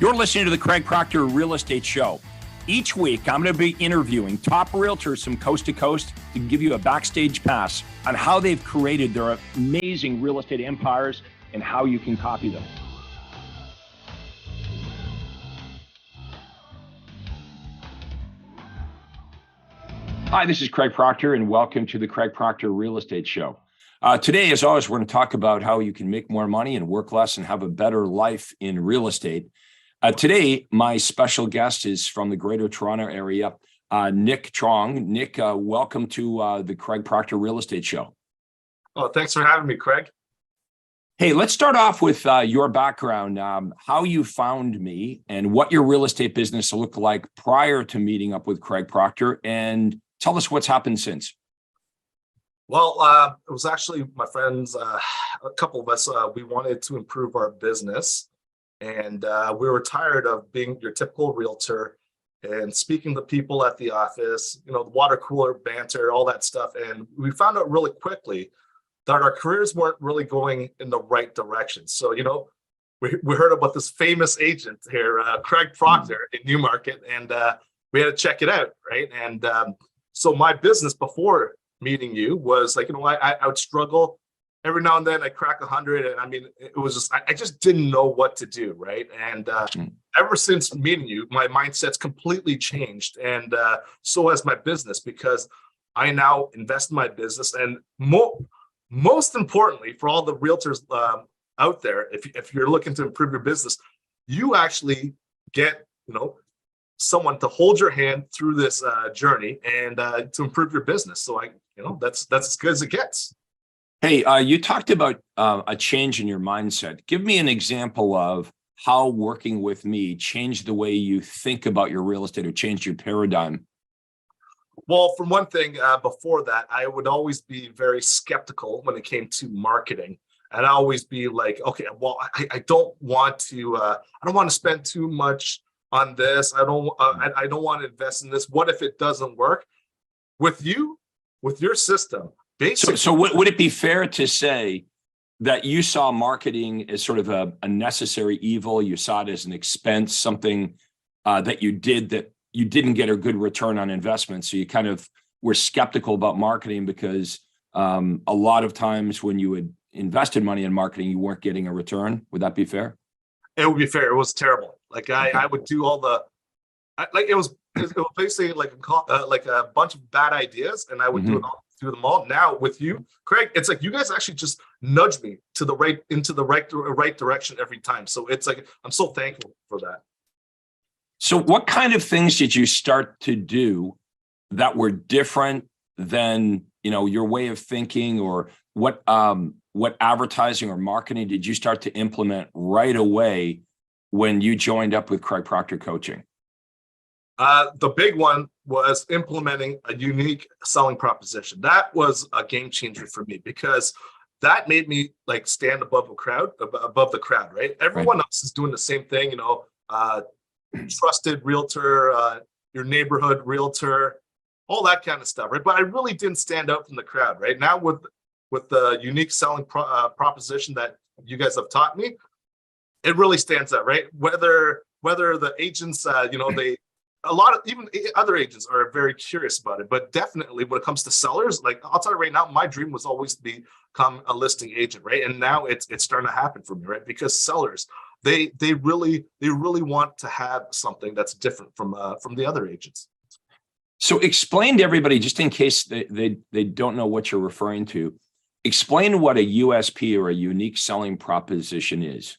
You're listening to the Craig Proctor Real Estate Show. Each week, I'm going to be interviewing top realtors from coast to coast to give you a backstage pass on how they've created their amazing real estate empires and how you can copy them. Hi, this is Craig Proctor, and welcome to the Craig Proctor Real Estate Show. Today, as always, we're going to talk about how you can make more money and work less and have a better life in real estate. Today, my special guest is from the Greater Toronto area, Nick Chong. Nick, welcome to the Craig Proctor Real Estate Show. Oh, thanks for having me, Craig. Hey, let's start off with your background, how you found me and what your real estate business looked like prior to meeting up with Craig Proctor, and tell us what's happened since. Well, it was actually my friends, a couple of us, we wanted to improve our business. And we were tired of being your typical realtor and speaking to people at the office, you know, the water cooler banter, all that stuff. And we found out really quickly that our careers weren't really going in the right direction. So, you know, we heard about this famous agent here, Craig Proctor in Newmarket, and we had to check it out, right? And so my business before meeting you was like, you know, I would struggle. Every now and then I crack 100, and I mean, it was just, I just didn't know what to do, right? And ever since meeting you, my mindset's completely changed, and so has my business, because I now invest in my business. And most importantly, for all the realtors out there, if you're looking to improve your business, you actually get, you know, someone to hold your hand through this journey and to improve your business. So that's as good as it gets. Hey, you talked about a change in your mindset. Give me an example of how working with me changed the way you think about your real estate or changed your paradigm. Well, for one thing, before that, I would always be very skeptical when it came to marketing. And I always be like, okay, well, I don't want to spend too much on this. I don't want to invest in this. What if it doesn't work? With you, with your system. So would it be fair to say that you saw marketing as sort of a necessary evil? You saw it as an expense, something that you did that you didn't get a good return on investment. So you kind of were skeptical about marketing because a lot of times when you had invested money in marketing, you weren't getting a return. Would that be fair? It would be fair. It was terrible. Like I would do all the, it was basically like a bunch of bad ideas, and I would do them all. Now with you, Craig, it's like you guys actually just nudge me to the right direction every time. So it's like I'm so thankful for that. So what kind of things did you start to do that were different than, you know, your way of thinking, or what advertising or marketing did you start to implement right away when you joined up with Craig Proctor Coaching? The big one was implementing a unique selling proposition. That was a game changer for me, because that made me like stand above the crowd, right? Everyone else is doing the same thing, you know, trusted realtor, your neighborhood realtor, all that kind of stuff, right? But I really didn't stand out from the crowd, right? Now with the unique selling proposition that you guys have taught me, it really stands out, right? Whether the agents, you know, even other agents are very curious about it, but definitely when it comes to sellers, like I'll tell you right now, my dream was always to become a listing agent, right? And now it's starting to happen for me, right? Because sellers, they really want to have something that's different from the other agents. So explain to everybody, just in case they don't know what you're referring to, explain what a USP or a unique selling proposition is.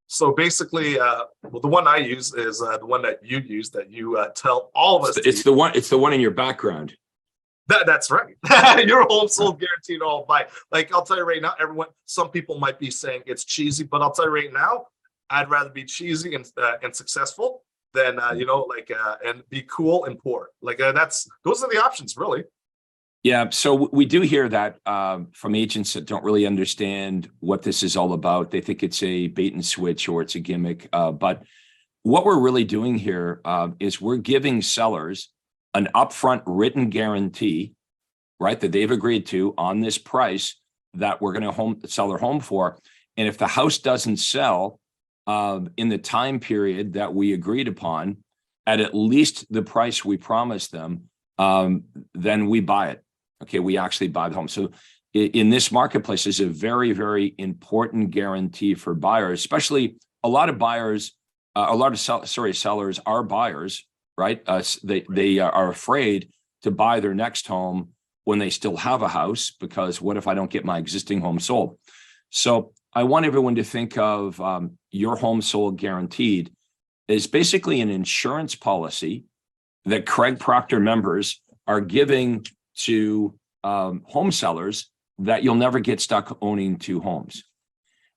So basically, well, the one I use is the one that you use, that you tell all of us. It's the one in your background. That's right. Your home sold guaranteed all buy. Like I'll tell you right now, some people might be saying it's cheesy, but I'll tell you right now, I'd rather be cheesy and successful than you know, like and be cool and poor. Like those are the options, really. Yeah, so we do hear that from agents that don't really understand what this is all about. They think it's a bait and switch or it's a gimmick. But what we're really doing here is we're giving sellers an upfront written guarantee, right, that they've agreed to on this price that we're going to sell their home for. And if the house doesn't sell in the time period that we agreed upon at least the price we promised them, then we buy it. Okay, we actually buy the home. So in this marketplace is a very, very important guarantee for buyers, especially a lot of buyers, sellers are buyers, right? They are afraid to buy their next home when they still have a house, because what if I don't get my existing home sold? So I want everyone to think of your home sold guaranteed is basically an insurance policy that Craig Proctor members are giving to home sellers that you'll never get stuck owning two homes.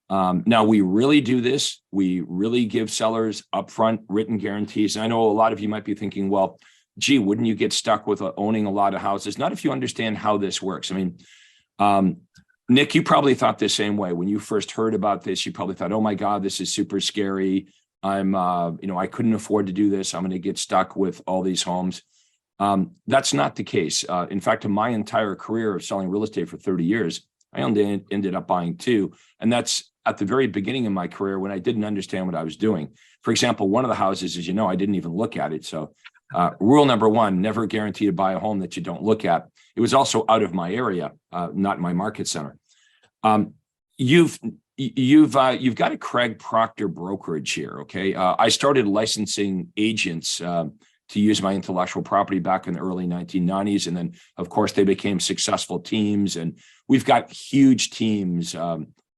Now, we really do this. We really give sellers upfront written guarantees. And I know a lot of you might be thinking, well, gee, wouldn't you get stuck with owning a lot of houses? Not if you understand how this works. I mean, Nick, you probably thought the same way. When you first heard about this, you probably thought, oh my God, this is super scary. I couldn't afford to do this. I'm going to get stuck with all these homes. That's not the case. In fact, in my entire career of selling real estate for 30 years, I only ended up buying two. And that's at the very beginning of my career when I didn't understand what I was doing. For example, one of the houses, as you know, I didn't even look at it. So rule number one, never guarantee to buy a home that you don't look at. It was also out of my area, not my market center. You've got a Craig Proctor brokerage here. Okay. I started licensing agents to use my intellectual property back in the early 1990s. And then, of course, they became successful teams. And we've got huge teams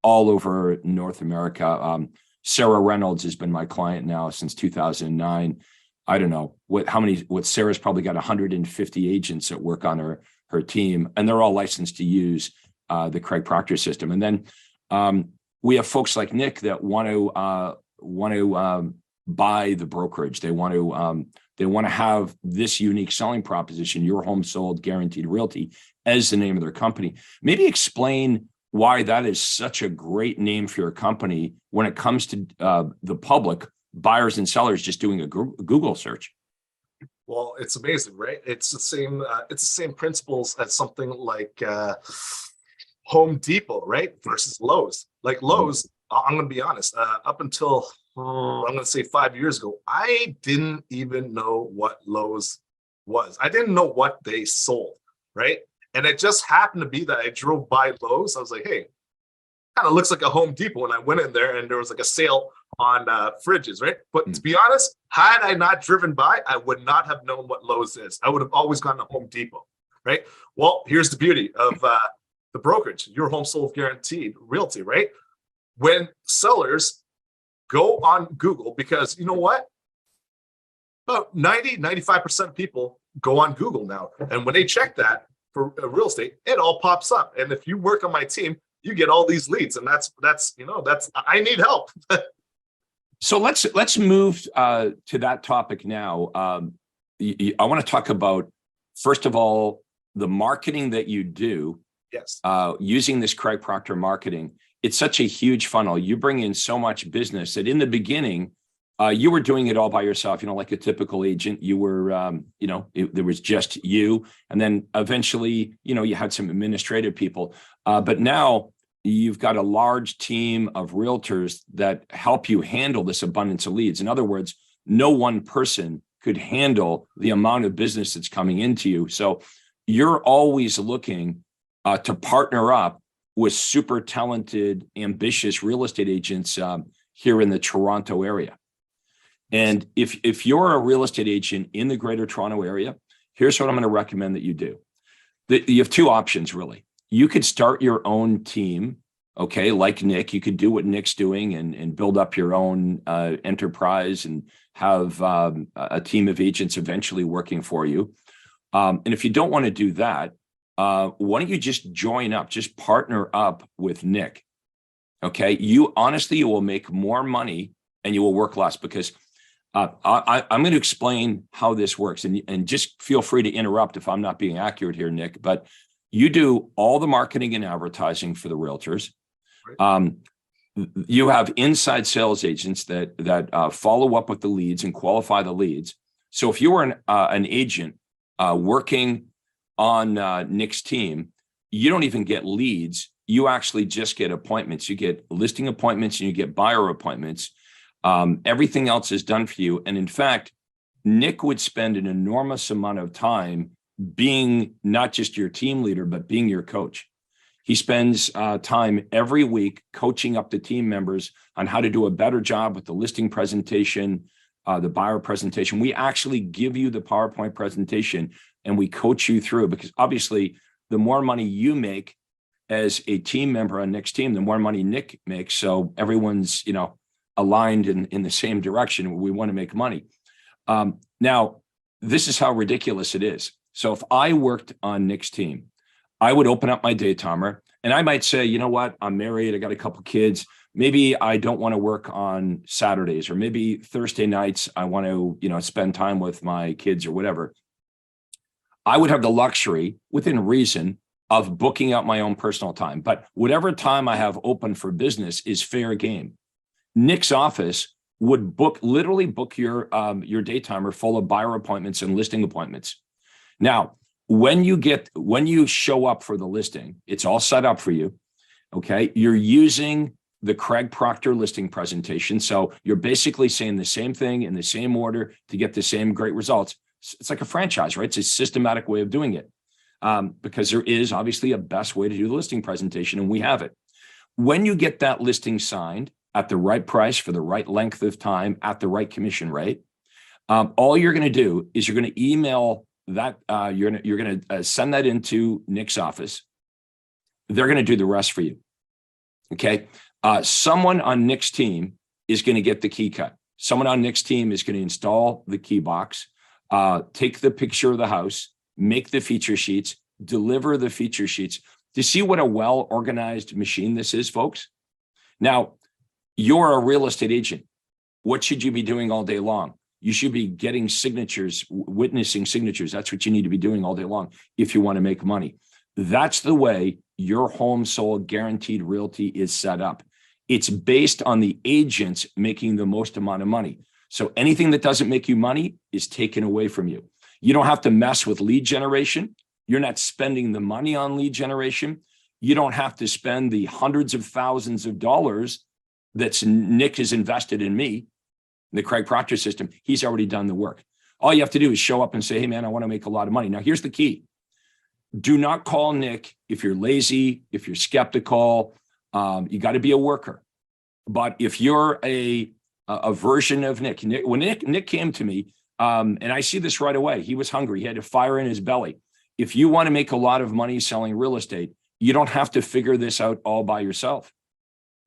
all over North America. Sarah Reynolds has been my client now since 2009. I don't know what Sarah's probably got 150 agents that work on her team, and they're all licensed to use the Craig Proctor system. And then we have folks like Nick that want to buy the brokerage. They want to have this unique selling proposition, Your Home Sold Guaranteed Realty, as the name of their company. Maybe explain why that is such a great name for your company when it comes to the public, buyers and sellers just doing a Google search. Well, it's amazing, right? It's the same principles as something like Home Depot, right? Versus Lowe's. Like Lowe's, I'm going to be honest, up until I'm going to say 5 years ago, I didn't even know what Lowe's was. I didn't know what they sold, right? And it just happened to be that I drove by Lowe's. I was like, hey, kind of looks like a Home Depot. And I went in there and there was like a sale on fridges, right? But to be honest, had I not driven by, I would not have known what Lowe's is. I would have always gone to Home Depot, right? Well, here's the beauty of the brokerage, Your Home Sold Guaranteed Realty, right? When sellers go on Google, because you know what? About 95% of people go on Google now. And when they check that for real estate, it all pops up. And if you work on my team, you get all these leads. And that's I need help. So let's move to that topic now. I want to talk about, first of all, the marketing that you do. Yes. Using this Craig Proctor marketing. It's such a huge funnel. You bring in so much business that in the beginning, you were doing it all by yourself, like a typical agent. You were, there was just you. And then eventually, you had some administrative people. But now you've got a large team of realtors that help you handle this abundance of leads. In other words, no one person could handle the amount of business that's coming into you. So you're always looking to partner up with super talented, ambitious real estate agents here in the Toronto area. And if you're a real estate agent in the Greater Toronto area, here's what I'm going to recommend that you do. You have two options, really. You could start your own team, okay, like Nick. You could do what Nick's doing and build up your own enterprise and have a team of agents eventually working for you. And if you don't want to do that, why don't you just join up, just partner up with Nick, okay? You will make more money and you will work less, because I'm going to explain how this works, and just feel free to interrupt if I'm not being accurate here, Nick, but you do all the marketing and advertising for the realtors. Right. You have inside sales agents that follow up with the leads and qualify the leads. So if you were an agent working on Nick's team, you don't even get leads. You actually just get appointments. You get listing appointments and you get buyer appointments. Everything else is done for you. And in fact, Nick would spend an enormous amount of time being not just your team leader, but being your coach. He spends time every week coaching up the team members on how to do a better job with the listing presentation, the buyer presentation. We actually give you the PowerPoint presentation and we coach you through, because obviously the more money you make as a team member on Nick's team, the more money Nick makes. So everyone's, aligned in the same direction. We want to make money. Now, this is how ridiculous it is. So if I worked on Nick's team, I would open up my day timer and I might say, you know what, I'm married, I got a couple kids. Maybe I don't want to work on Saturdays, or maybe Thursday nights, I want to, spend time with my kids or whatever. I would have the luxury, within reason, of booking out my own personal time. But whatever time I have open for business is fair game. Nick's office would literally book your day timer full of buyer appointments and listing appointments. Now, when you show up for the listing, it's all set up for you. Okay. You're using the Craig Proctor listing presentation. So you're basically saying the same thing in the same order to get the same great results. It's like a franchise, right? It's a systematic way of doing it, because there is obviously a best way to do the listing presentation, and we have it. When you get that listing signed at the right price for the right length of time at the right commission rate, all you're going to do is you're going to email that, you're going to send that into Nick's office. They're going to do the rest for you. Okay. Someone on Nick's team is going to get the key cut. Someone on Nick's team is going to install the key box, take the picture of the house, make the feature sheets, deliver the feature sheets. Do you see what a well-organized machine this is, folks? Now, you're a real estate agent. What should you be doing all day long? You should be getting signatures, witnessing signatures. That's what you need to be doing all day long if you want to make money. That's the way your home sold guaranteed realty is set up. It's based on the agents making the most amount of money. So anything that doesn't make you money is taken away from you. You don't have to mess with lead generation. You're not spending the money on lead generation. You don't have to spend the hundreds of thousands of dollars that Nick has invested in me, the Craig Proctor system. He's already done the work. All you have to do is show up and say, hey man, I want to make a lot of money. Now, here's the key. Do not call Nick if you're lazy, if you're skeptical. You got to be a worker. But if you're a version of Nick, when Nick came to me, and I see this right away, he was hungry. He had a fire in his belly. If you want to make a lot of money selling real estate, you don't have to figure this out all by yourself.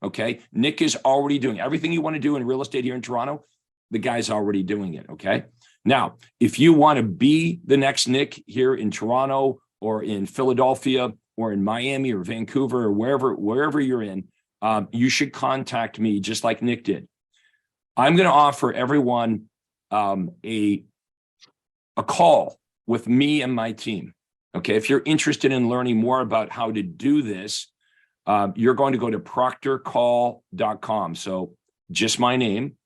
Okay. Nick is already doing everything you want to do in real estate here in Toronto. The guy's already doing it. Okay. Now, if you want to be the next Nick here in Toronto or in Philadelphia or in Miami or Vancouver or wherever you're in, you should contact me just like Nick did. I'm going to offer everyone a call with me and my team. Okay. If you're interested in learning more about how to do this, you're going to go to proctorcall.com. So just my name,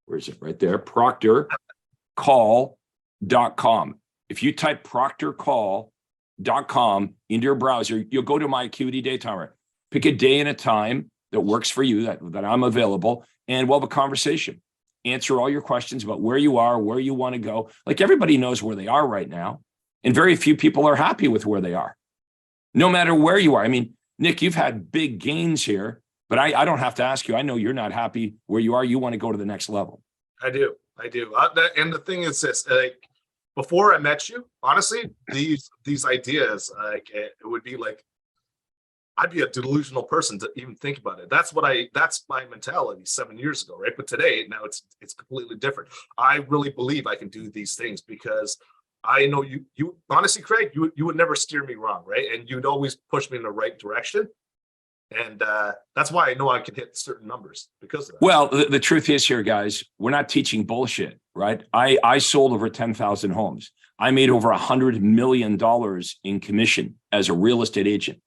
where is it? Right there, proctorcall.com. If you type proctorcall.com into your browser, you'll go to my Acuity Day Timer. Pick a day and a time that works for you, that I'm available, and we'll have a conversation. Answer all your questions about where you are, where you want to go. Like, everybody knows where they are right now, and very few people are happy with where they are, no matter where you are. I mean, Nick, you've had big gains here, but I don't have to ask you. I know you're not happy where you are. You want to go to the next level. I do. And the thing is this, like, before I met you, honestly, these ideas, like, it would be like, I'd be a delusional person to even think about it. That's my mentality 7 years ago, right? But today, now it's completely different. I really believe I can do these things because I know you honestly, Craig, you would never steer me wrong, right? And you'd always push me in the right direction. And that's why I know I can hit certain numbers because of that. Well, the truth is here, guys, we're not teaching bullshit, right? I sold over 10,000 homes. I made over $100 million in commission as a real estate agent.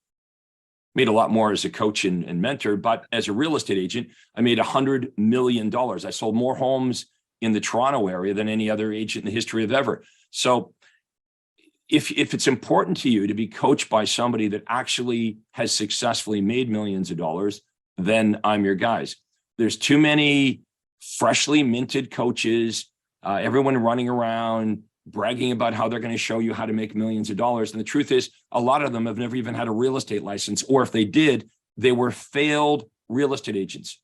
Made a lot more as a coach and mentor, but as a real estate agent, I made $100 million. I sold more homes in the Toronto area than any other agent in the history of ever. So if it's important to you to be coached by somebody that actually has successfully made millions of dollars, then I'm your guys. There's too many freshly minted coaches, everyone running around bragging about how they're going to show you how to make millions of dollars. And the truth is, a lot of them have never even had a real estate license, or if they did, they were failed real estate agents.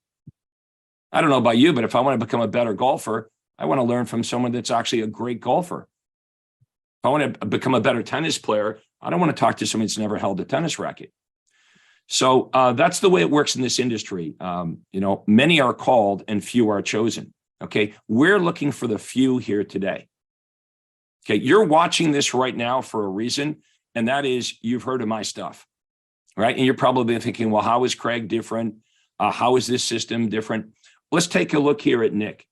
I don't know about you, but if I want to become a better golfer, I want to learn from someone that's actually a great golfer. If I want to become a better tennis player, I don't want to talk to someone that's never held a tennis racket. So that's the way it works in this industry. Many are called and few are chosen. Okay, we're looking for the few here today. Okay, you're watching this right now for a reason, and that is you've heard of my stuff, right? And you're probably thinking, well, how is Craig different? How is this system different? Let's take a look here at Nick.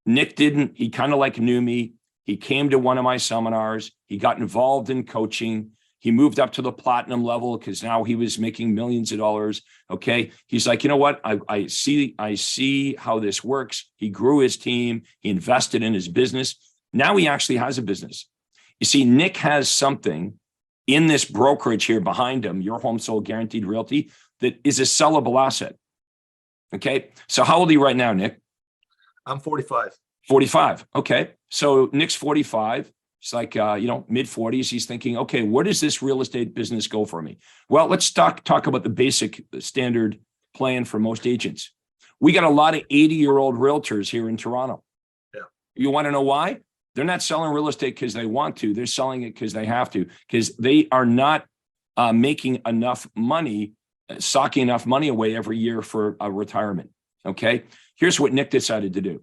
Nick he kind of like knew me. He came to one of my seminars. He got involved in coaching. He moved up to the platinum level because now he was making millions of dollars. Okay. He's like, you know what? I see how this works. He grew his team. He invested in his business. Now he actually has a business. You see, Nick has something in this brokerage here behind him, Your Home Sold Guaranteed Realty, that is a sellable asset. Okay. So how old are you right now, Nick? I'm 45. 45. Okay. So Nick's 45. It's like, mid 40s. He's thinking, okay, where does this real estate business go for me? Well, let's talk about the basic standard plan for most agents. We got a lot of 80-year-old realtors here in Toronto. Yeah. You want to know why? They're not selling real estate because they want to. They're selling it because they have to, because they are not making enough money, socking enough money away every year for a retirement. Okay. Here's what Nick decided to do.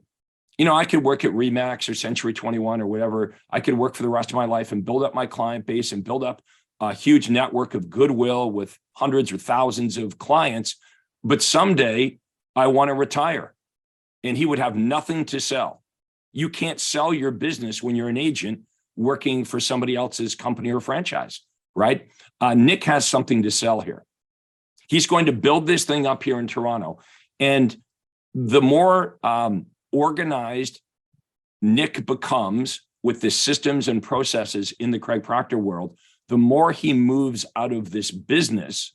I could work at Remax or Century 21 or whatever. I could work for the rest of my life and build up my client base and build up a huge network of goodwill with hundreds or thousands of clients. But someday I want to retire, and he would have nothing to sell. You can't sell your business when you're an agent working for somebody else's company or franchise, right? Nick has something to sell here. He's going to build this thing up here in Toronto. And the more organized Nick becomes with the systems and processes in the Craig Proctor world, the more he moves out of this business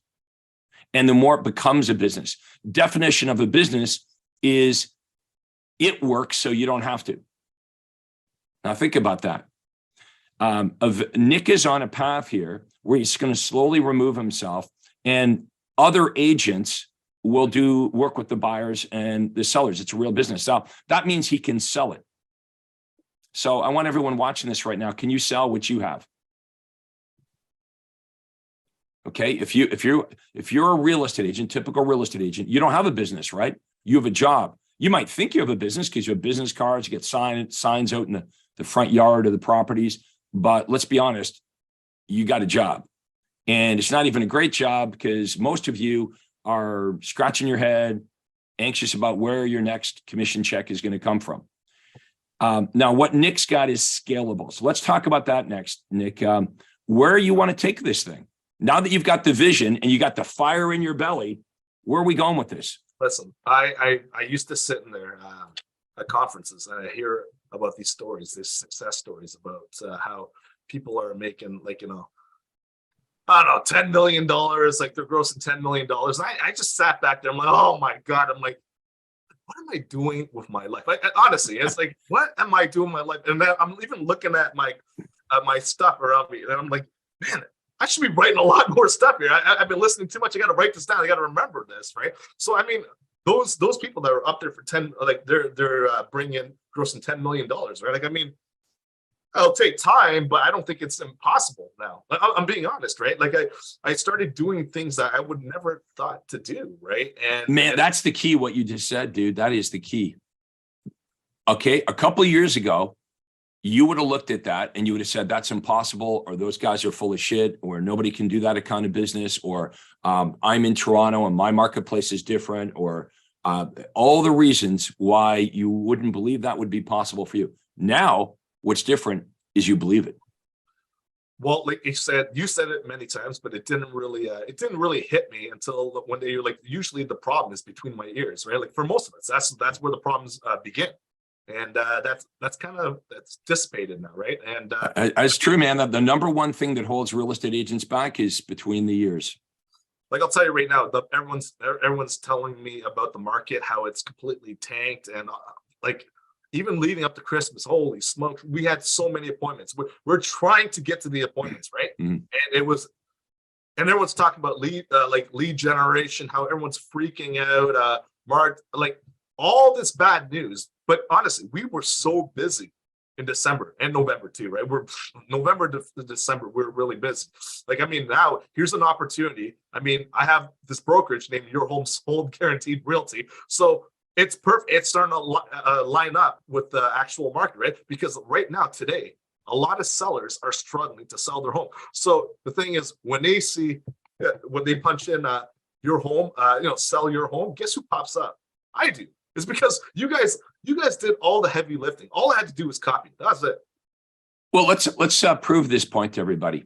and the more it becomes a business. Definition of a business is it works so you don't have to. Now think about that. Nick is on a path here where he's going to slowly remove himself, and other agents will do work with the buyers and the sellers. It's a real business. Now, that means he can sell it. So I want everyone watching this right now. Can you sell what you have? Okay. If you're a real estate agent, typical real estate agent, you don't have a business, right? You have a job. You might think you have a business because you have business cards, you get signs out in the front yard of the properties. But let's be honest, you got a job. And it's not even a great job because most of you are scratching your head, anxious about where your next commission check is going to come from. Now, what Nick's got is scalable. So let's talk about that next, Nick. Where you want to take this thing? Now that you've got the vision and you got the fire in your belly, where are we going with this? Listen, I used to sit in there at conferences and I hear about these stories, these success stories about how people are making I don't know, $10 million, like they're grossing $10 million. And I just sat back there. I'm like, oh my God. I'm like, what am I doing with my life? Honestly, it's like, what am I doing with my life? And then I'm even looking at my stuff around me. And I'm like, man, I should be writing a lot more stuff here. I've been listening too much. I got to write this down. I got to remember this, right? So, I mean, those people that are up there for 10, like they're grossing $10 million, right? Like, I mean, it'll take time, but I don't think it's impossible now. I'm being honest, right? Like I started doing things that I would never thought to do, right? And that's the key, what you just said, dude. That is the key. Okay, a couple of years ago, you would have looked at that and you would have said, that's impossible, or those guys are full of shit, or nobody can do that kind of business, or I'm in Toronto and my marketplace is different, or all the reasons why you wouldn't believe that would be possible for you. Now, what's different is you believe it. Well, like you said it many times, but it didn't really hit me until one day you're like, usually the problem is between my ears, right? Like for most of us, that's where the problems begin. And that's dissipated now, right? And it's true, man. The number one thing that holds real estate agents back is between the ears. Like I'll tell you right now, everyone's telling me about the market, how it's completely tanked, and like even leading up to Christmas, holy smokes, we had so many appointments. We're trying to get to the appointments, right? Mhm. And everyone's talking about lead generation, how everyone's freaking out, like all this bad news. But honestly, we were so busy in December and November too, right? We're November to December, we're really busy. Like, I mean, now here's an opportunity. I mean, I have this brokerage named Your Home Sold Guaranteed Realty. So it's perfect. It's starting to line up with the actual market, right? Because right now, today, a lot of sellers are struggling to sell their home. So the thing is, when they see, when they punch in your home, sell your home, guess who pops up? I do. It's because you guys did all the heavy lifting. All I had to do was copy. That's it. Well, let's prove this point to everybody.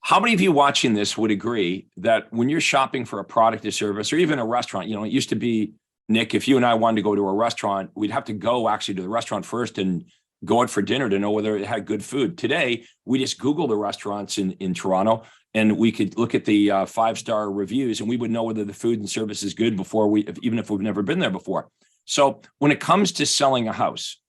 How many of you watching this would agree that when you're shopping for a product or service, or even a restaurant, it used to be, Nick, if you and I wanted to go to a restaurant, we'd have to go actually to the restaurant first and go out for dinner to know whether it had good food. Today, we just Google the restaurants in Toronto, and we could look at the 5-star reviews, and we would know whether the food and service is good before even if we've never been there before. So when it comes to selling a house,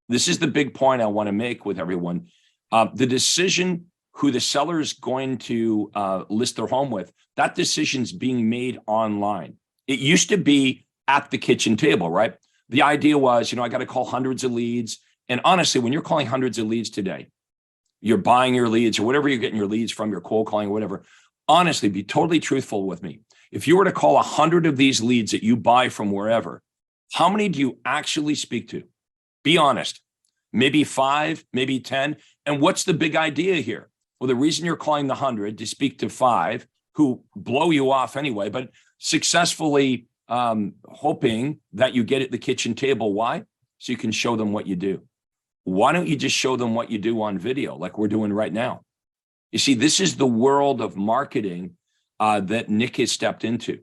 this is the big point I want to make with everyone. The decision who the seller is going to list their home with, that decision's being made online. It used to be at the kitchen table, right? The idea was, I got to call hundreds of leads. And honestly, when you're calling hundreds of leads today, you're buying your leads or whatever you're getting your leads from, your cold calling or whatever. Honestly, be totally truthful with me. If you were to call 100 of these leads that you buy from wherever, how many do you actually speak to? Be honest. Maybe 5, maybe 10. And what's the big idea here? Well, the reason you're calling the 100 to speak to 5 who blow you off anyway, but successfully hoping that you get at the kitchen table. Why? So you can show them what you do. Why don't you just show them what you do on video like we're doing right now? You see, this is the world of marketing that Nick has stepped into.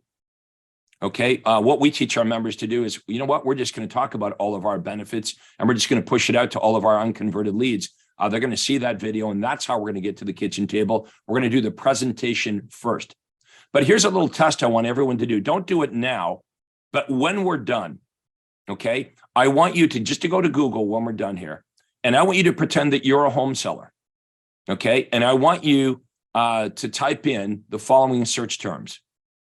Okay. What we teach our members to do is, we're just going to talk about all of our benefits, and we're just going to push it out to all of our unconverted leads. They're going to see that video, and that's how we're going to get to the kitchen table. We're going to do the presentation first. But here's a little test I want everyone to do. Don't do it now, but when we're done, okay, I want you to go to Google when we're done here, and I want you to pretend that you're a home seller, okay? And I want you to type in the following search terms.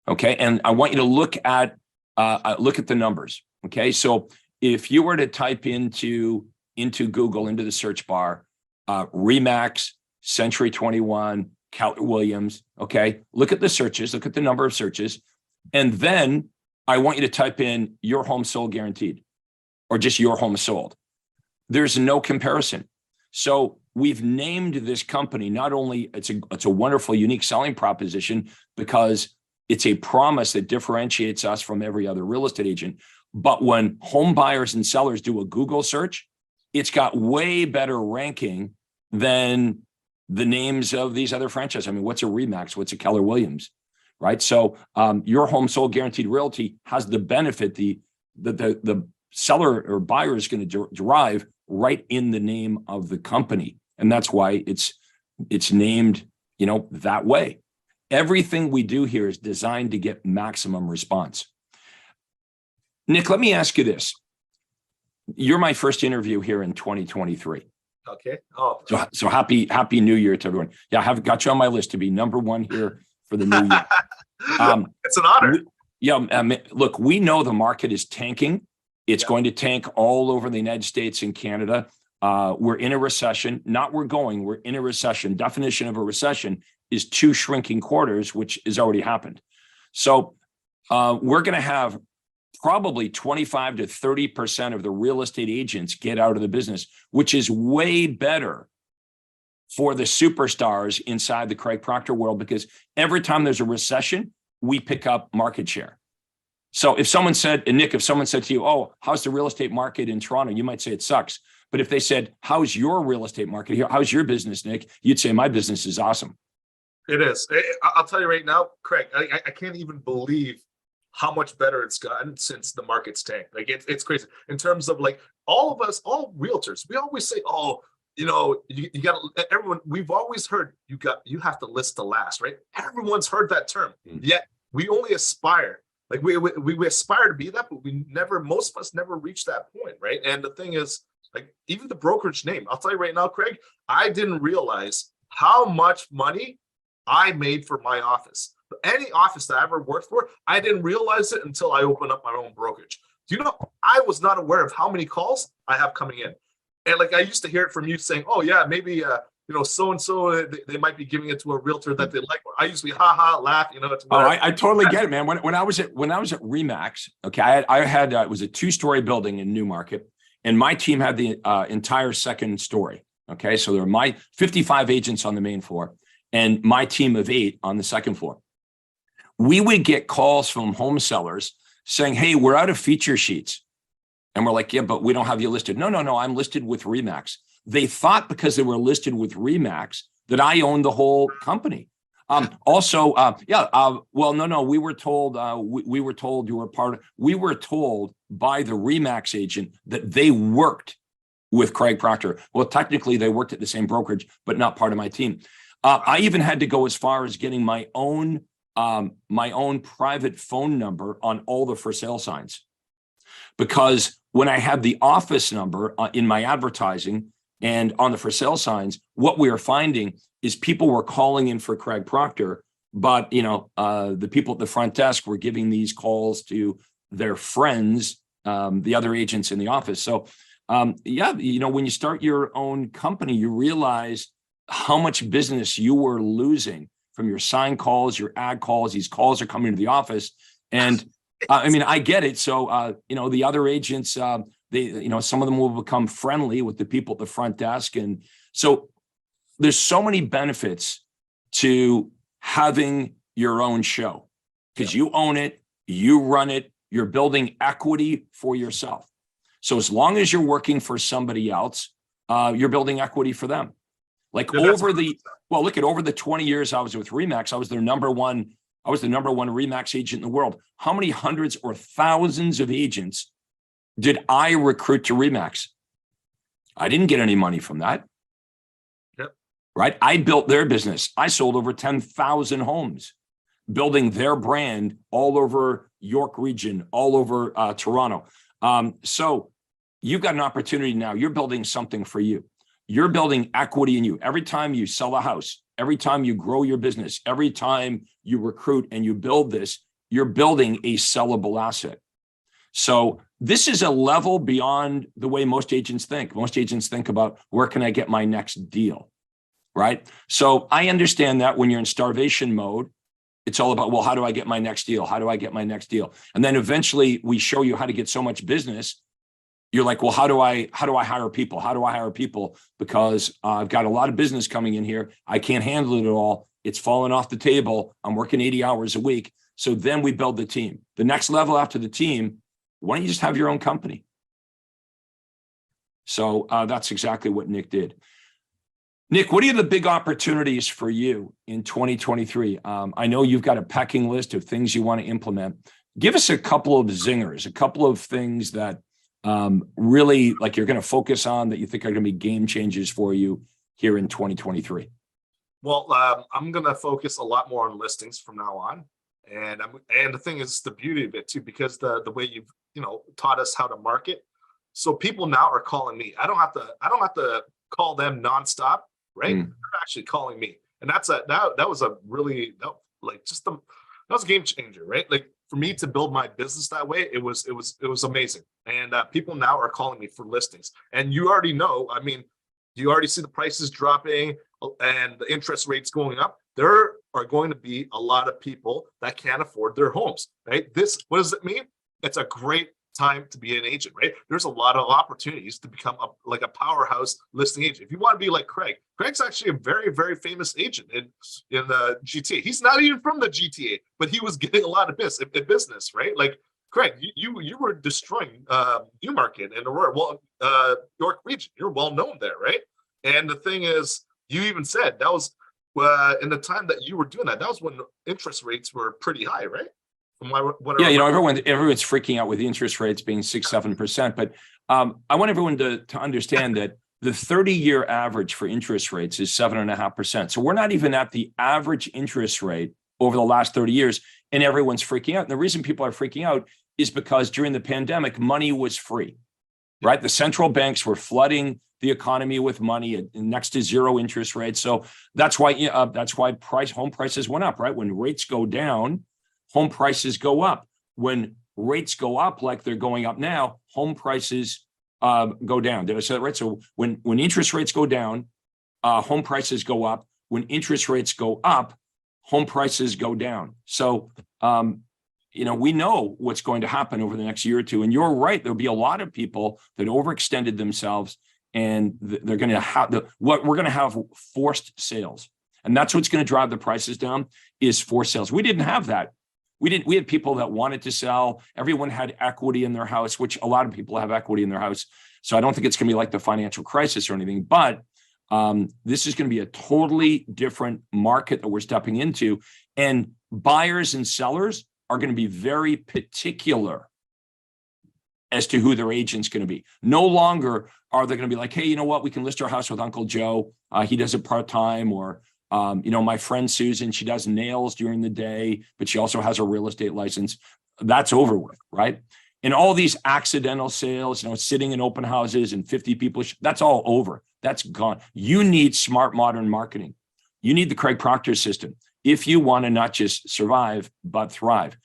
Okay, and I want you to look at the numbers. Okay, so if you were to type into Google, into the search bar, Remax, Century 21, Keller Williams. Okay, look at the searches, look at the number of searches, and then I want you to type in Your Home Sold Guaranteed, or just Your Home Sold. There's no comparison. So we've named this company. Not only it's a wonderful, unique selling proposition because it's a promise that differentiates us from every other real estate agent. But when home buyers and sellers do a Google search, it's got way better ranking than the names of these other franchises. I mean, what's a Remax? What's a Keller Williams? Right? So Your Home Sold Guaranteed Realty has the benefit the seller or buyer is going to derive right in the name of the company. And that's why it's named, that way. Everything we do here is designed to get maximum response. Nick, let me ask you this. You're my first interview here in 2023. Okay. Oh, so happy New Year to everyone. Yeah, I've got you on my list to be number 1 here for the new year. It's an honor. Look, we know the market is tanking. It's going to tank all over the United States and Canada. We're in a recession. We're in a recession. Definition of a recession is 2 shrinking quarters, which has already happened. So we're going to have probably 25 to 30% of the real estate agents get out of the business, which is way better for the superstars inside the Craig Proctor world, because every time there's a recession, we pick up market share. So if someone said, and Nick, if someone said to you, oh, how's the real estate market in Toronto? You might say it sucks. But if they said, how's your real estate market here? How's your business, Nick? You'd say, my business is awesome. It is. I'll tell you right now, Craig, I can't even believe how much better it's gotten since the market's tanked. Like it's crazy in terms of like all of us, all realtors, we always say, oh, you got everyone, we've always heard you have to list the last, right? Everyone's heard that term, yet we only aspire Like we aspire to be that, but most of us never reach that point, right? And the thing is, like, even the brokerage name, I'll tell you right now, Craig, I didn't realize how much money I made for my office. Any office that I ever worked for, I didn't realize it until I opened up my own brokerage. Do you know, I was not aware of how many calls I have coming in. And like, I used to hear it from you saying, oh yeah, maybe, so-and-so, they might be giving it to a realtor that they like. I used to be laugh, it's I totally get it, man. When I was at Remax, okay, I had it was a 2-story building in Newmarket, and my team had the entire second story. Okay, so there were my 55 agents on the main floor and my team of 8 on the second floor. We would get calls from home sellers saying, hey, we're out of feature sheets. And we're like, yeah, but we don't have you listed. No, I'm listed with Remax. They thought because they were listed with Remax that I owned the whole company. Well, no, we were told we were told you were part of. We were told by the Remax agent that they worked with Craig Proctor. Well, technically they worked at the same brokerage, but not part of my team. I even had to go as far as getting my own private phone number on all the for sale signs, because when I had the office number in my advertising and on the for sale signs, what we were finding is people were calling in for Craig Proctor, but the people at the front desk were giving these calls to their friends, the other agents in the office. So when you start your own company, you realize how much business you were losing from your sign calls, your ad calls. These calls are coming to the office, and I get it. So the other agents, some of them will become friendly with the people at the front desk, and so there's so many benefits to having your own show, because you own it, you run it, you're building equity for yourself. So as long as you're working for somebody else, you're building equity for them. Like over the 20 years I was with Remax, I was the number one Remax agent in the world. How many hundreds or thousands of agents did I recruit to Remax? I didn't get any money from that. Yep. Right? I built their business. I sold over 10,000 homes, building their brand all over York region, all over Toronto. So you've got an opportunity now. You're building something for you. You're building equity in you. Every time you sell a house, every time you grow your business, every time you recruit and you build this, you're building a sellable asset. So this is a level beyond the way most agents think. Most agents think about, where can I get my next deal, right? So I understand that when you're in starvation mode, it's all about, well, how do I get my next deal? How do I get my next deal? And then eventually we show you how to get so much business. You're like, well, how do I hire people? How do I hire people? Because I've got a lot of business coming in here. I can't handle it all. It's falling off the table. I'm working 80 hours a week. So then we build the team. The next level after the team, why don't you just have your own company? So that's exactly what Nick did. Nick, what are the big opportunities for you in 2023? I know you've got a pecking list of things you want to implement. Give us a couple of zingers, a couple of things that really like you're going to focus on that you think are going to be game changers for you here in 2023. Well, I'm going to focus a lot more on listings from now on. And the thing is, the beauty of it too, because the way you've taught us how to market, so people now are calling me. I don't have to call them nonstop, right? They're actually calling me, and that was a really that was a game changer, right? Like for me to build my business that way, it was amazing. And people now are calling me for listings, and you already know. I mean, you already see the prices dropping and the interest rates going up. There are going to be a lot of people that can't afford their homes, right? What does it mean? It's a great time to be an agent, right? There's a lot of opportunities to become a powerhouse listing agent. If you want to be like Craig's actually a very, very famous agent in the GTA. He's not even from the GTA, but he was getting a lot of business, right? Like Craig, you were destroying Newmarket and Aurora, York region. You're well known there, right? And the thing is, you even said that was in the time that you were doing that was when interest rates were pretty high, right? Everyone's freaking out with the interest rates being 6-7%, but I want everyone to understand that the 30-year average for interest rates is 7.5%. So we're not even at the average interest rate over the last 30 years, and everyone's freaking out. And the reason people are freaking out is because during the pandemic, money was free, right? The central banks were flooding the economy with money at next to zero interest rates. So that's why home prices went up, right? When rates go down, home prices go up. When rates go up like they're going up now, home prices go down. Did I say that right? So when interest rates go down, home prices go up. When interest rates go up, home prices go down. So, we know what's going to happen over the next year or two. And you're right. There'll be a lot of people that overextended themselves, and they're going to have we're going to have forced sales. And that's what's going to drive the prices down, is forced sales. We didn't have that. We had people that wanted to sell. Everyone had equity in their house, which a lot of people have equity in their house. So I don't think it's going to be like the financial crisis or anything, but this is going to be a totally different market that we're stepping into. And buyers and sellers are going to be very particular as to who their agent's going to be. No longer are they going to be like, hey, you know what? We can list our house with Uncle Joe. He does it part-time. Or, my friend Susan, she does nails during the day, but she also has a real estate license. That's over with, right? And all these accidental sales, sitting in open houses and 50 people, that's all over. That's gone. You need smart, modern marketing. You need the Craig Proctor system if you want to not just survive, but thrive.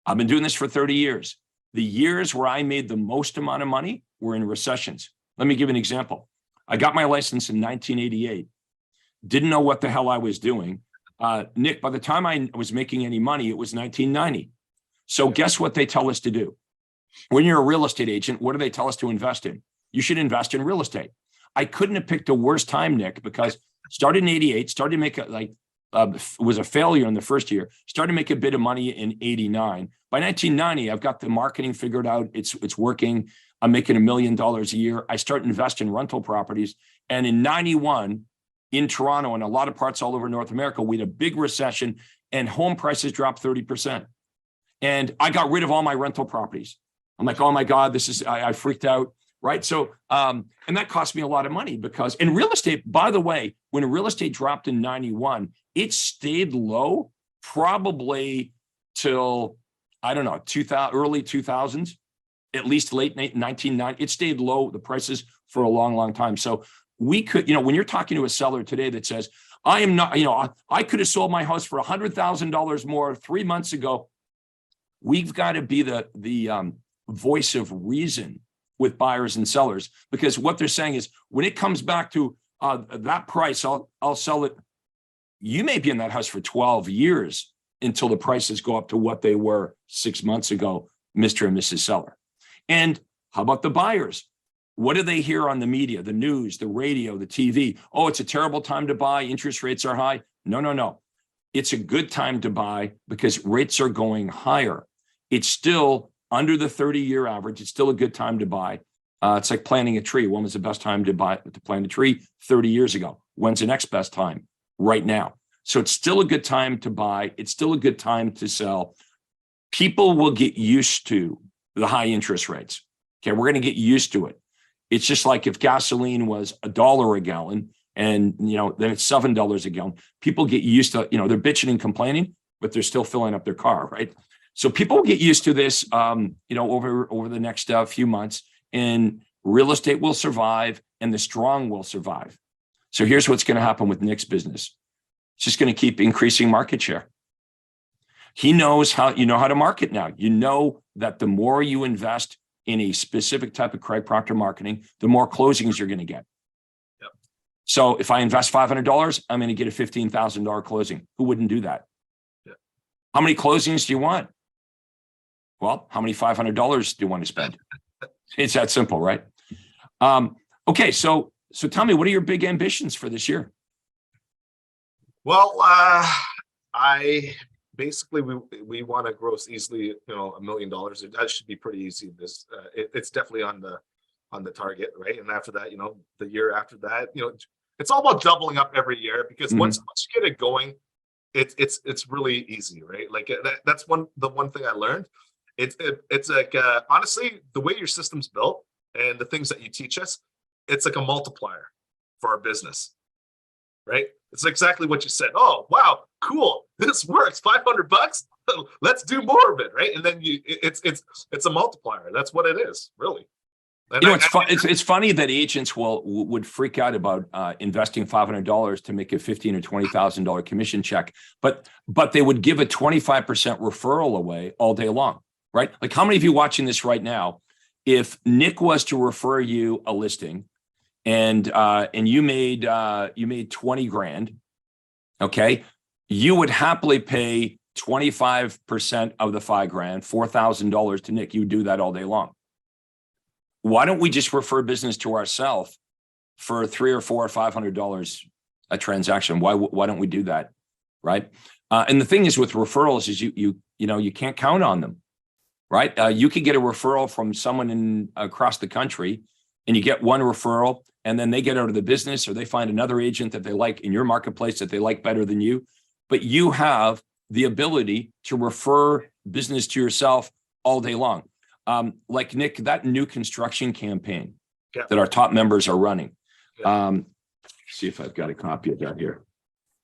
I've been doing this for 30 years. The years where I made the most amount of money were in recessions. Let me give an example. I got my license in 1988. Didn't know what the hell I was doing. Nick, by the time I was making any money, it was 1990. So guess what they tell us to do? When you're a real estate agent, what do they tell us to invest in? You should invest in real estate. I couldn't have picked a worse time, Nick, because started in 88, started to make was a failure in the first year, started to make a bit of money in 89. By 1990, I've got the marketing figured out. It's working. I'm making $1 million a year. I start investing in rental properties. And in 91, in Toronto and a lot of parts all over North America, we had a big recession and home prices dropped 30%. And I got rid of all my rental properties. I'm like, oh my God, I freaked out, right? So, and that cost me a lot of money because in real estate, by the way, when real estate dropped in 91, it stayed low probably till, I don't know, early 2000s, at least late 1990. It stayed low, the prices, for a long, long time. So we could, when you're talking to a seller today that says, I am not, I could have sold my house for $100,000 more 3 months ago. We've got to be the voice of reason with buyers and sellers, because what they're saying is when it comes back to that price, I'll sell it. You may be in that house for 12 years until the prices go up to what they were 6 months ago, Mr. and Mrs. Seller. And how about the buyers? What do they hear on the media, the news, the radio, the TV? Oh, it's a terrible time to buy. Interest rates are high. No. It's a good time to buy because rates are going higher. It's still under the 30-year average. It's still a good time to buy. It's like planting a tree. When was the best time to plant a tree? 30 years ago. When's the next best time? Right now. So it's still a good time to buy. It's still a good time to sell. People will get used to the high interest rates. Okay, we're going to get used to it. It's just like if gasoline was $1 a gallon and, then it's $7 a gallon. People get used to, they're bitching and complaining, but they're still filling up their car, right? So people will get used to this, over the next few months, and real estate will survive and the strong will survive. So here's what's going to happen with Nick's business. It's just going to keep increasing market share. He knows how to market now. You know that the more you invest in a specific type of Craig Proctor marketing, the more closings you're going to get. Yep. So if I invest $500, I'm going to get a $15,000 closing. Who wouldn't do that? Yep. How many closings do you want? Well, how many $500 do you want to spend? It's that simple, right? Okay, so tell me, what are your big ambitions for this year? Well, basically, we want to gross easily, $1 million. That should be pretty easy. It's definitely on the target, right? And after that, the year after that, it's all about doubling up every year, because once you get it going, it's really easy, right? Like that's the one thing I learned. It's like honestly, the way your system's built and the things that you teach us, it's like a multiplier for our business, right? It's exactly what you said. Oh, wow, cool. This works. $500. Let's do more of it, right? And then it's a multiplier. That's what it is, really. And You know, it's funny that agents would freak out about investing $500 to make a $15,000 or $20,000 commission check, but they would give a 25% referral away all day long, right? Like, how many of you watching this right now, if Nick was to refer you a listing, and you made 20 grand, okay, you would happily pay 25% of the 5 grand, $4,000 to Nick. You would do that all day long. Why don't we just refer business to ourselves for $300 or $400 or $500 a transaction? Why don't we do that, right? And the thing is with referrals is you can't count on them, right? You could get a referral from someone across the country, and you get one referral, and then they get out of the business, or they find another agent that they like in your marketplace that they like better than you. But you have the ability to refer business to yourself all day long. Like Nick, that new construction campaign that our top members are running. See if I've got a copy of that here.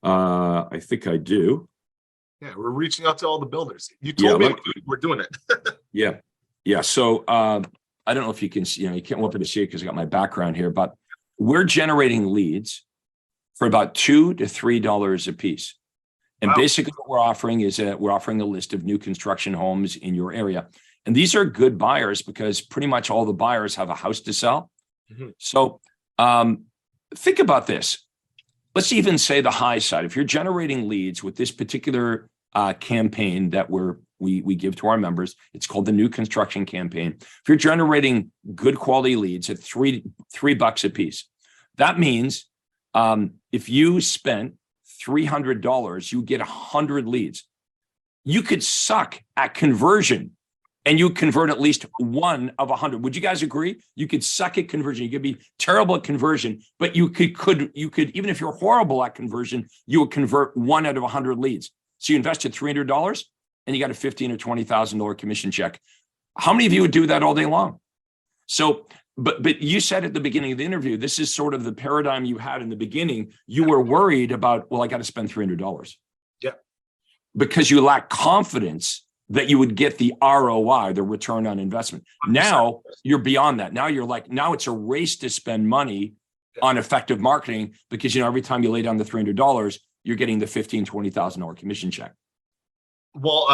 I think I do. Yeah, we're reaching out to all the builders. You told me we're doing it. Yeah. So I don't know if you can see, you can't want to see it because I got my background here, but we're generating leads for about $2 to $3 a piece. And basically what we're offering is we're offering a list of new construction homes in your area. And these are good buyers because pretty much all the buyers have a house to sell. Mm-hmm. So think about this. Let's even say the high side. If you're generating leads with this particular campaign that we give to our members, it's called the new construction campaign. If you're generating good quality leads at $3 a piece, that means if you spent $300, you get 100 leads. You could suck at conversion, and you convert at least 1 of 100. Would you guys agree? You could suck at conversion. You could be terrible at conversion, but you could even if you're horrible at conversion, you would convert 1 out of 100 leads. So you invested $300 and you got a $15,000 or $20,000 commission check. How many of you would do that all day long? So, but you said at the beginning of the interview, this is sort of the paradigm you had in the beginning. You were worried about, well, I got to spend $300. Yeah. Because you lack confidence that you would get the ROI, the return on investment. Now you're beyond that. Now you're like, now it's a race to spend money on effective marketing because, every time you lay down the $300, you're getting the $15,000, $20,000 commission check. Well,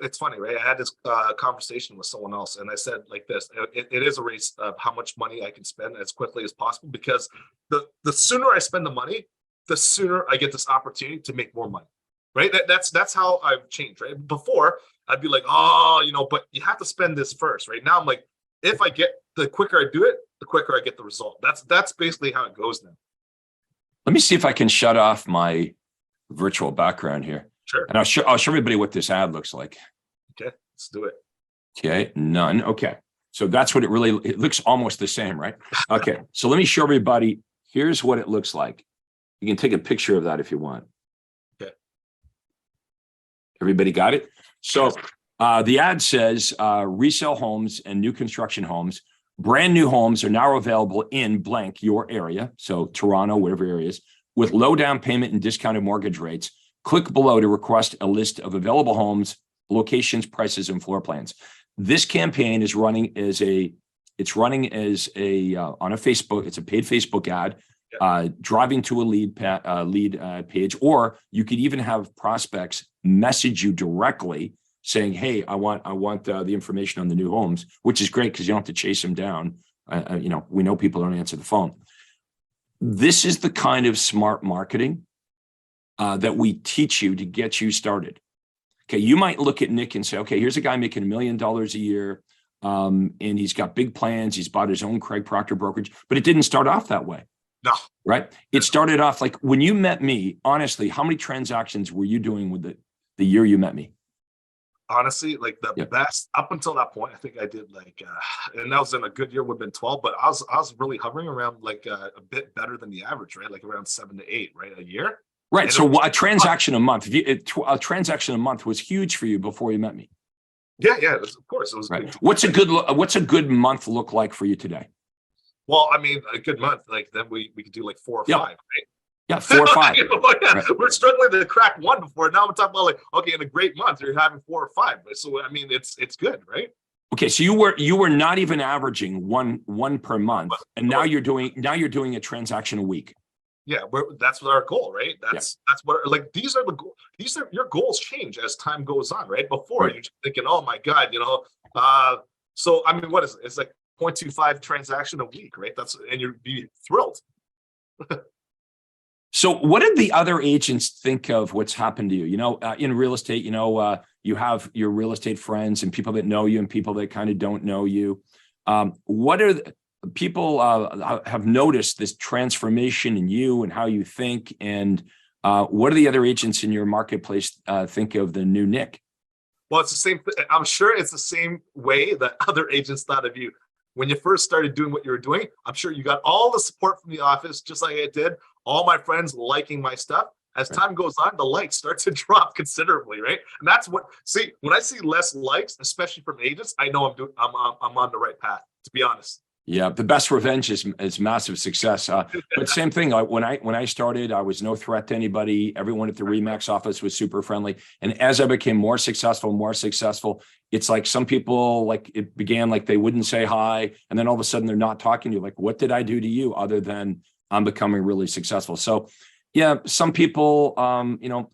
it's funny, right? I had this conversation with someone else, and I said like this: it is a race of how much money I can spend as quickly as possible, because the sooner I spend the money, the sooner I get this opportunity to make more money, right? That's how I've changed, right? Before I'd be like, but you have to spend this first, right? Now I'm like, the quicker I do it, the quicker I get the result. That's basically how it goes now. Let me see if I can shut off my virtual background here. Sure. And I'll show everybody what this ad looks like. Okay, let's do it. Okay, none. Okay, so that's what it looks almost the same, right? Okay, so let me show everybody. Here's what it looks like. You can take a picture of that if you want. Okay. Everybody got it? So the ad says resale homes and new construction homes. Brand new homes are now available in blank your area. So Toronto, whatever area is, with low down payment and discounted mortgage rates. Click below to request a list of available homes, locations, prices, and floor plans. This campaign is running as on a Facebook. It's a paid Facebook ad, driving to a lead page, or you could even have prospects message you directly saying, "Hey, I want the information on the new homes," which is great because you don't have to chase them down. We know people don't answer the phone. This is the kind of smart marketing that we teach you to get you started. Okay, you might look at Nick and say, okay, here's a guy making $1 million a year, and he's got big plans. He's bought his own Craig Proctor brokerage, but it didn't start off that way. No. Right? It started off like when you met me, honestly, how many transactions were you doing with the year you met me? Honestly, like the best up until that point, I think I did and that was in a good year, would have been 12, but I was really hovering around a bit better than the average, right? Like around 7 to 8, right? A year. Right. And so a transaction a month, a transaction a month was huge for you before you met me. Yeah. Of course. It was right. What's a good month look like for you today? Well, I mean, a good month, then we could do 4 or 5, right? Yeah, 4 or 5. Yeah, Right. we're struggling to crack one before. Now we're talking about like, okay, in a great month, you're having 4 or 5. So I mean, it's good, right? Okay, so you were not even averaging one per month, and now you're doing a transaction a week. Yeah, that's what our goal, right? That's what, like, these are the goals. These are your goals change as time goes on, right? Before Right. you're just thinking, oh my God, so I mean, what is it? It's like 0.25 transaction a week, right? And you'd be thrilled. So what did the other agents think of what's happened to you? In real estate, you have your real estate friends and people that know you and people that kind of don't know you. What are people have noticed this transformation in you and how you think, and what do the other agents in your marketplace think of the new Nick? Well, it's the same. I'm sure it's the same way that other agents thought of you. When you first started doing what you were doing, I'm sure you got all the support from the office, just like I did. All my friends liking my stuff. As time goes on, the likes start to drop considerably, right? And that's when I see less likes, especially from agents, I know I'm on the right path, to be honest. Yeah, the best revenge is massive success. But same thing. When I started, I was no threat to anybody. Everyone at the Remax office was super friendly. And as I became more successful, it's like some people, like, it began like they wouldn't say hi, and then all of a sudden they're not talking to you. Like, what did I do to you other than I'm becoming really successful? So yeah, some people,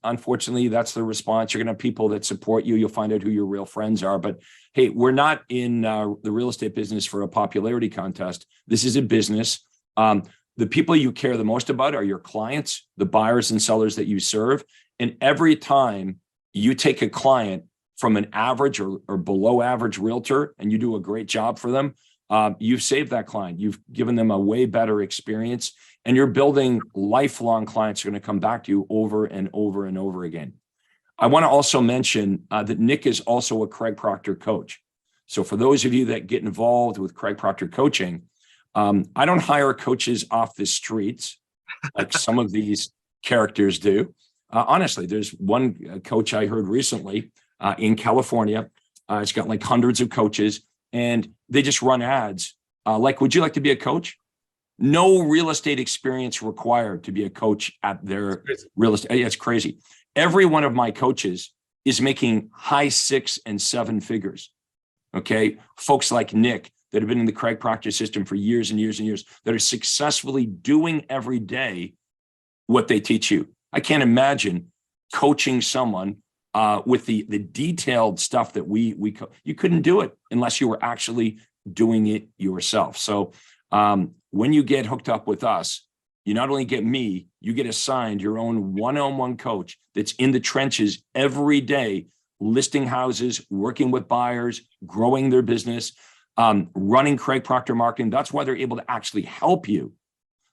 unfortunately, that's the response. You're going to have people that support you. You'll find out who your real friends are. But hey, we're not in the real estate business for a popularity contest. This is a business. The people you care the most about are your clients, the buyers and sellers that you serve. And every time you take a client from an average or below average realtor and you do a great job for them, you've saved that client. You've given them a way better experience, and you're building lifelong clients who are going to come back to you over and over and over again. I want to also mention that Nick is also a Craig Proctor coach. So for those of you that get involved with Craig Proctor coaching, I don't hire coaches off the streets like some of these characters do. Honestly, there's one coach I heard recently in California. It's got like hundreds of coaches, and they just run ads. Like, would you like to be a coach? No real estate experience required to be a coach at their real estate. It's crazy. Every one of my coaches is making high 6 and 7 figures. Okay. Folks like Nick that have been in the Craig Proctor system for years and years and years, that are successfully doing every day what they teach you. I can't imagine coaching someone with the detailed stuff that you couldn't do it unless you were actually doing it yourself. So when you get hooked up with us, you not only get me, you get assigned your own one-on-one coach that's in the trenches every day, listing houses, working with buyers, growing their business, running Craig Proctor marketing. That's why they're able to actually help you,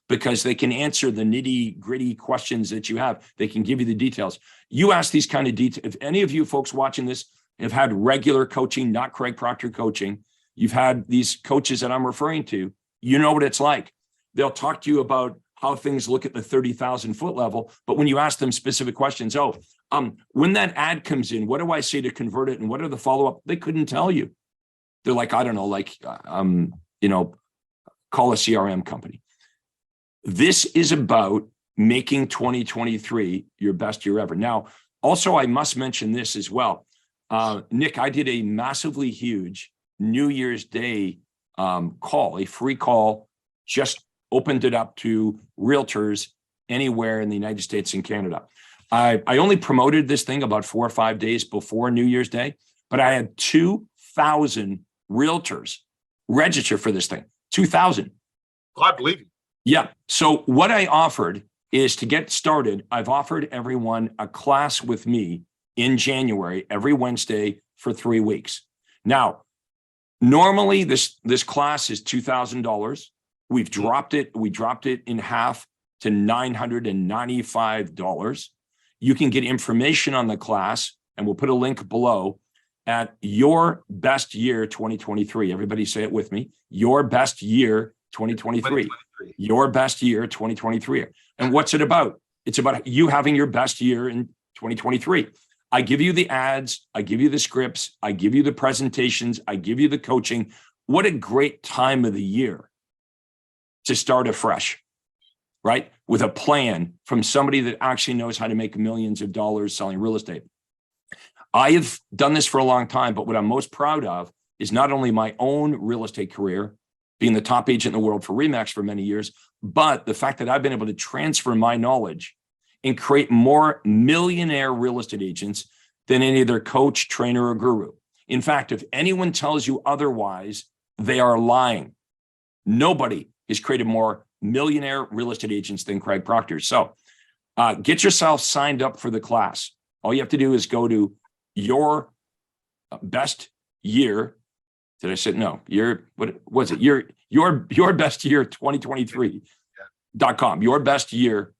because they can answer the nitty-gritty questions that you have. They can give you the details. You ask these kind of details. If any of you folks watching this have had regular coaching, not Craig Proctor coaching, you've had these coaches that I'm referring to, you know what it's like. They'll talk to you about how things look at the 30,000 foot level. But when you ask them specific questions, when that ad comes in, what do I say to convert it? And what are the follow-up? They couldn't tell you. They're like, I don't know, call a CRM company. This is about making 2023 your best year ever. Now, also, I must mention this as well. Nick, I did a massively huge New Year's Day call, a free call, just opened it up to realtors anywhere in the United States and Canada. I only promoted this thing about 4 or 5 days before New Year's Day, but I had 2,000 realtors register for this thing. 2,000. I believe you. Yeah. So what I offered is, to get started, I've offered everyone a class with me in January, every Wednesday for 3 weeks. Now, normally this class is $2,000. We've dropped it. We dropped it in half to $995. You can get information on the class, and we'll put a link below, at Your Best Year 2023. Everybody say it with me. Your Best Year 2023. Your Best Year 2023. And what's it about? It's about you having your best year in 2023. I give you the ads. I give you the scripts. I give you the presentations. I give you the coaching. What a great time of the year to start afresh, right? With a plan from somebody that actually knows how to make millions of dollars selling real estate. I have done this for a long time, but what I'm most proud of is not only my own real estate career, being the top agent in the world for RE/MAX for many years, but the fact that I've been able to transfer my knowledge and create more millionaire real estate agents than any other coach, trainer, or guru. In fact, if anyone tells you otherwise, they are lying. Nobody has created more millionaire real estate agents than Craig Proctor. So get yourself signed up for the class. All you have to do is go to your best year. Did I say no? What was it? Your best year 2023.com. Your best year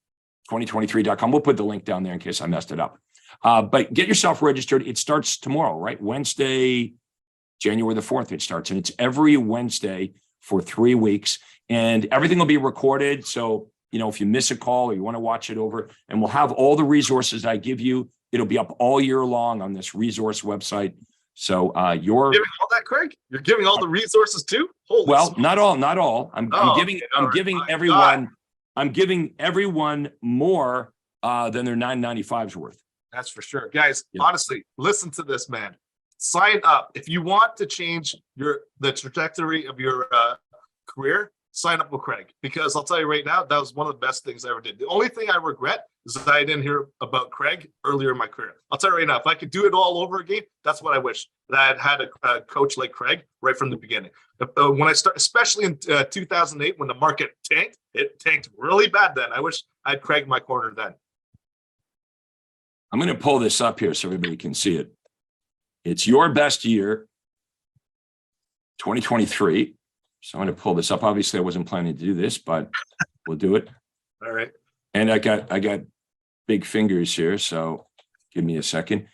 2023.com. We'll put the link down there in case I messed it up. But get yourself registered. It starts tomorrow, right? Wednesday, January the 4th, it starts. And it's every Wednesday for 3 weeks. And everything will be recorded. So, if you miss a call or you want to watch it over, and we'll have all the resources I give you. It'll be up all year long on this resource website. So you're giving all that, Craig? You're giving all the resources too? Holy smokes. Not all. I'm giving everyone more than their $9.95's worth. That's for sure. Guys, honestly, listen to this, man. Sign up. If you want to change the trajectory of your career, sign up with Craig, because I'll tell you right now, that was one of the best things I ever did. The only thing I regret is that I didn't hear about Craig earlier in my career. I'll tell you right now, if I could do it all over again, that's what I wish, that I had a coach like Craig right from the beginning. When I started, especially in 2008, when the market tanked, it tanked really bad then. I wish I had Craig in my corner then. I'm going to pull this up here so everybody can see it. It's your best year, 2023. So I'm going to pull this up. Obviously, I wasn't planning to do this, but we'll do it. All right. And I got big fingers here, so give me a second.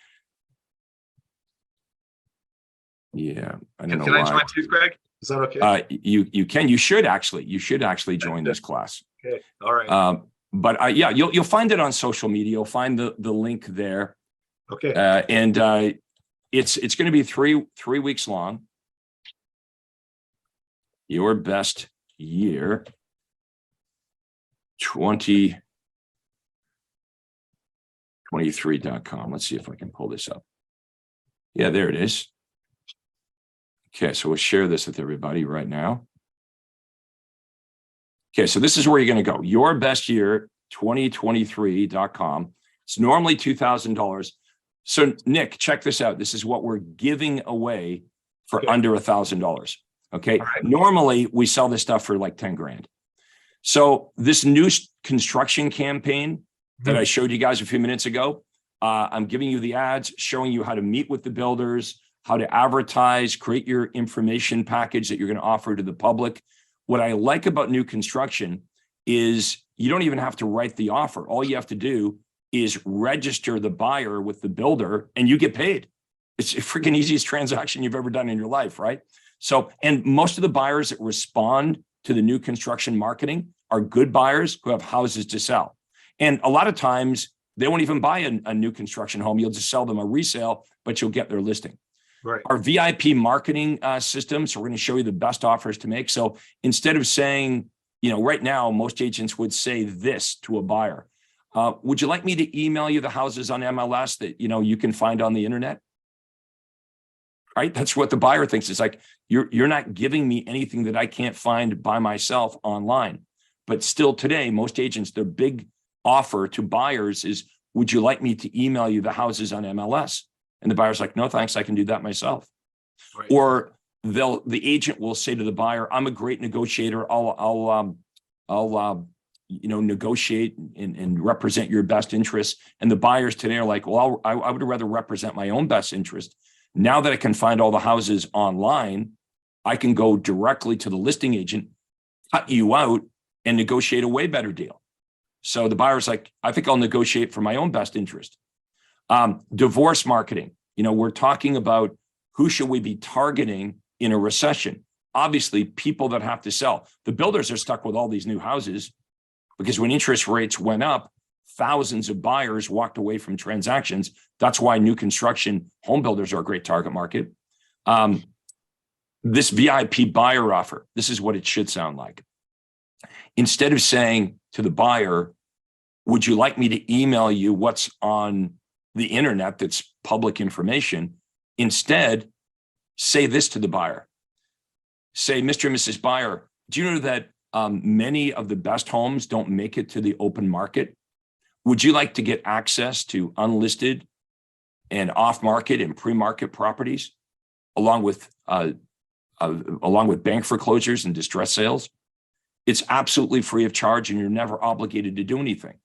Yeah, I don't know why. Can I join too, Craig? Is that okay? You can. You should actually join this class. Okay. All right. But you'll find it on social media. You'll find the link there. Okay. And it's going to be three weeks long. Your best year 2023.com. Let's see if I can pull this up. Yeah, there it is. Okay, so we'll share this with everybody right now. Okay, so this is where you're going to go. Your best year 2023.com. It's normally $2,000. So Nick, check this out. This is what we're giving away for under $1,000. Okay. Right. Normally we sell this stuff for like 10 grand. So this new construction campaign that I showed you guys a few minutes ago, I'm giving you the ads, showing you how to meet with the builders, how to advertise, create your information package that you're going to offer to the public. What I like about new construction is you don't even have to write the offer. All you have to do is register the buyer with the builder and you get paid. It's the freaking easiest transaction you've ever done in your life, right? So, and most of the buyers that respond to the new construction marketing are good buyers who have houses to sell. And a lot of times they won't even buy a new construction home. You'll just sell them a resale, but you'll get their listing. Right. Our VIP marketing system. So we're going to show you the best offers to make. So instead of saying, right now, most agents would say this to a buyer. Would you like me to email you the houses on MLS that, you can find on the internet? Right? That's what the buyer thinks. It's like, you're not giving me anything that I can't find by myself online. But still today, most agents, their big offer to buyers is, would you like me to email you the houses on MLS? And the buyer's like, no, thanks. I can do that myself. Right. Or the agent will say to the buyer, I'm a great negotiator. I'll negotiate and represent your best interests. And the buyers today are like, well, I would rather represent my own best interest. Now that I can find all the houses online, I can go directly to the listing agent, cut you out, and negotiate a way better deal. So the buyer's like, I think I'll negotiate for my own best interest. Divorce marketing. We're talking about who should we be targeting in a recession? Obviously, people that have to sell. The builders are stuck with all these new houses because when interest rates went up, thousands of buyers walked away from transactions. That's why new construction home builders are a great target market. This VIP buyer offer, this is what it should sound like. Instead of saying, to the buyer, would you like me to email you what's on the internet that's public information? Instead, say this to the buyer. Say, Mr. and Mrs. Buyer, do you know that many of the best homes don't make it to the open market? Would you like to get access to unlisted and off-market and pre-market properties, along with bank foreclosures and distress sales? It's absolutely free of charge, and you're never obligated to do anything.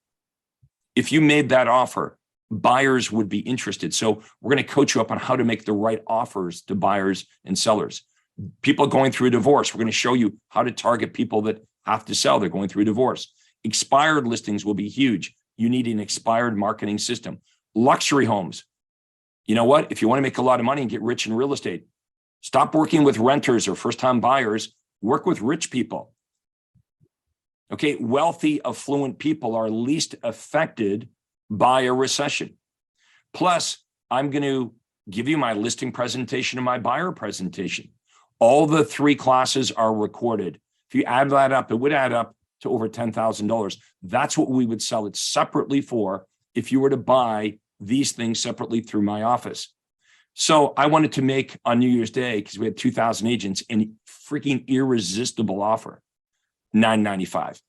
If you made that offer, buyers would be interested. So we're going to coach you up on how to make the right offers to buyers and sellers. People going through a divorce, we're going to show you how to target people that have to sell. They're going through a divorce. Expired listings will be huge. You need an expired marketing system. Luxury homes. You know what? If you want to make a lot of money and get rich in real estate, stop working with renters or first-time buyers. Work with rich people. Okay, wealthy, affluent people are least affected by a recession. Plus, I'm going to give you my listing presentation and my buyer presentation. All the three classes are recorded. If you add that up, it would add up to over $10,000. That's what we would sell it separately for if you were to buy these things separately through my office. So I wanted to make on New Year's Day, because we had 2,000 agents, a freaking irresistible offer. $995.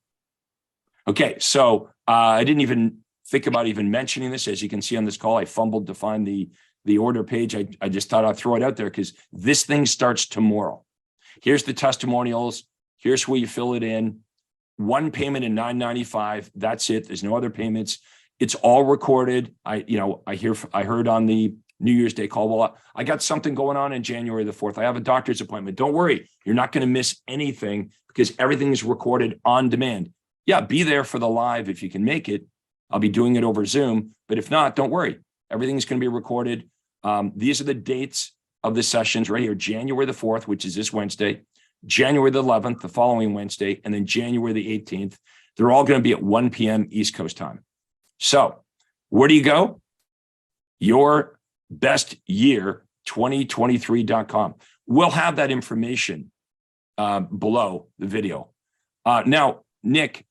Okay, so I didn't even think about even mentioning this. As you can see on this call, I fumbled to find the order page. I just thought I'd throw it out there because this thing starts tomorrow. Here's the testimonials. Here's where you fill it in. One payment in $995. That's it. There's no other payments. It's all recorded. I heard on the New Year's Day call, well, I got something going on in January the 4th. I have a doctor's appointment. Don't worry. You're not going to miss anything because everything is recorded on demand. Yeah, be there for the live if you can make it. I'll be doing it over Zoom, but if not, don't worry. Everything's going to be recorded. These are the dates of the sessions right here. January the 4th, which is this Wednesday, January the 11th, the following Wednesday, and then January the 18th. They're all going to be at 1 p.m. East Coast time. So where do you go? Yourbestyear2023.com. We'll have that information below the video. Now, Nick,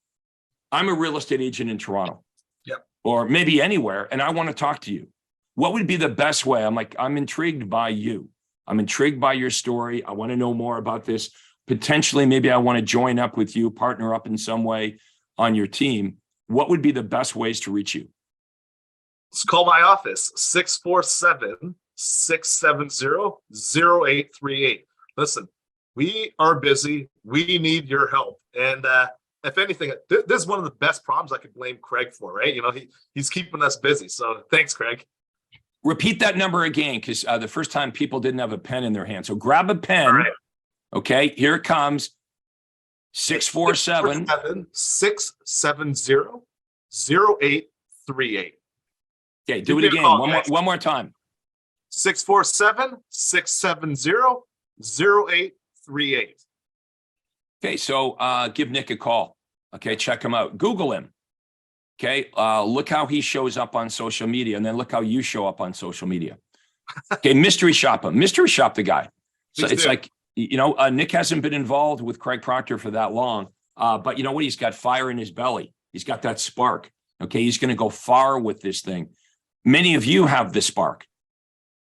I'm a real estate agent in Toronto. Yep. Or maybe anywhere, and I want to talk to you. What would be the best way? I'm intrigued by you. I'm intrigued by your story. I want to know more about this. Potentially, maybe I want to join up with you, partner up in some way on your team. What would be the best ways to reach you? Let's call my office, 647-670-0838. Listen, we are busy. We need your help. And if anything, this is one of the best problems I could blame Craig for, right? You know, he's keeping us busy. So thanks, Craig. Repeat that number again, because the first time people didn't have a pen in their hand. So grab a pen. All right. Okay, here it comes. 647-670-0838. Okay, do it again. One more time. 647-670-0838. Okay, so give Nick a call. Okay, check him out. Google him. Okay, look how he shows up on social media, and then look how you show up on social media. Okay, mystery shop him. Mystery shop the guy. So it's like, you know, Nick hasn't been involved with Craig Proctor for that long, but you know what? He's got fire in his belly. He's got that spark. Okay, he's going to go far with this thing. Many of you have the spark,